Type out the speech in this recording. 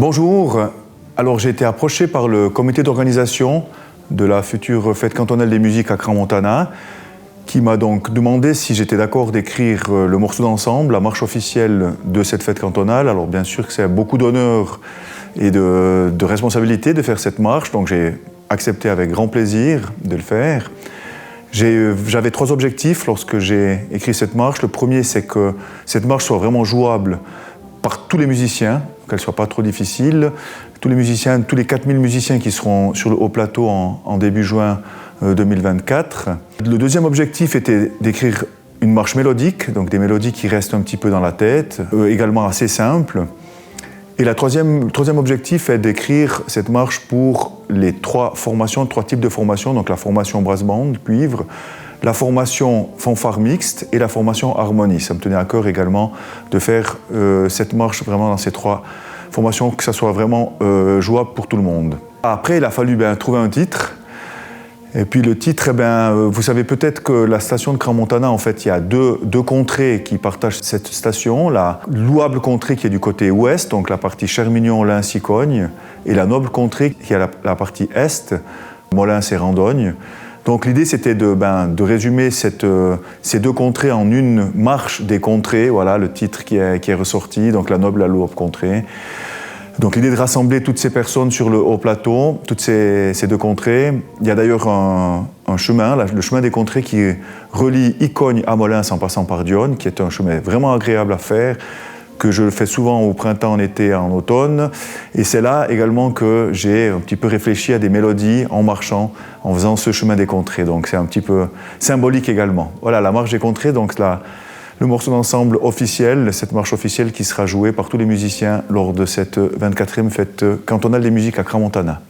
Bonjour, alors j'ai été approché par le comité d'organisation de la future fête cantonale des musiques à Crans-Montana qui m'a donc demandé si j'étais d'accord d'écrire le morceau d'ensemble, la marche officielle de cette fête cantonale. Alors bien sûr que c'est beaucoup d'honneur et de responsabilité de faire cette marche, donc j'ai accepté avec grand plaisir de le faire. J'avais 3 objectifs lorsque j'ai écrit cette marche. Le premier, c'est que cette marche soit vraiment jouable par tous les musiciens, qu'elle ne soit pas trop difficile. Tous les 4000 musiciens qui seront sur le haut plateau en début juin 2024. Le deuxième objectif était d'écrire une marche mélodique, donc des mélodies qui restent un petit peu dans la tête, également assez simples. Et le troisième objectif est d'écrire cette marche pour les 3 types de formations, donc la formation brass band, cuivre, la formation fanfare mixte et la formation harmonie. Ça me tenait à cœur également de faire cette marche vraiment dans ces 3 formations, que ça soit vraiment jouable pour tout le monde. Après, il a fallu trouver un titre. Et puis le titre, vous savez peut-être que la station de Crans-Montana, en fait, il y a deux contrées qui partagent cette station. La louable contrée qui est du côté ouest, donc la partie Chermignon-Lens-Icogne, et la noble contrée qui est la partie est, Molins et Randogne. Donc l'idée, c'était de résumer ces 2 contrées en une marche des contrées. Voilà le titre qui est ressorti, donc la noble et la louable contrée. Donc l'idée de rassembler toutes ces personnes sur le haut plateau, toutes ces 2 contrées. Il y a d'ailleurs un chemin, le chemin des contrées qui relie Icogne à Molins en passant par Dionne, qui est un chemin vraiment agréable à faire, que je fais souvent au printemps, en été, en automne. Et c'est là également que j'ai un petit peu réfléchi à des mélodies en marchant, en faisant ce chemin des contrées. Donc c'est un petit peu symbolique également. Voilà, la marche des contrées, donc le morceau d'ensemble officiel, cette marche officielle qui sera jouée par tous les musiciens lors de cette 24e fête cantonale des musiques à Crans-Montana.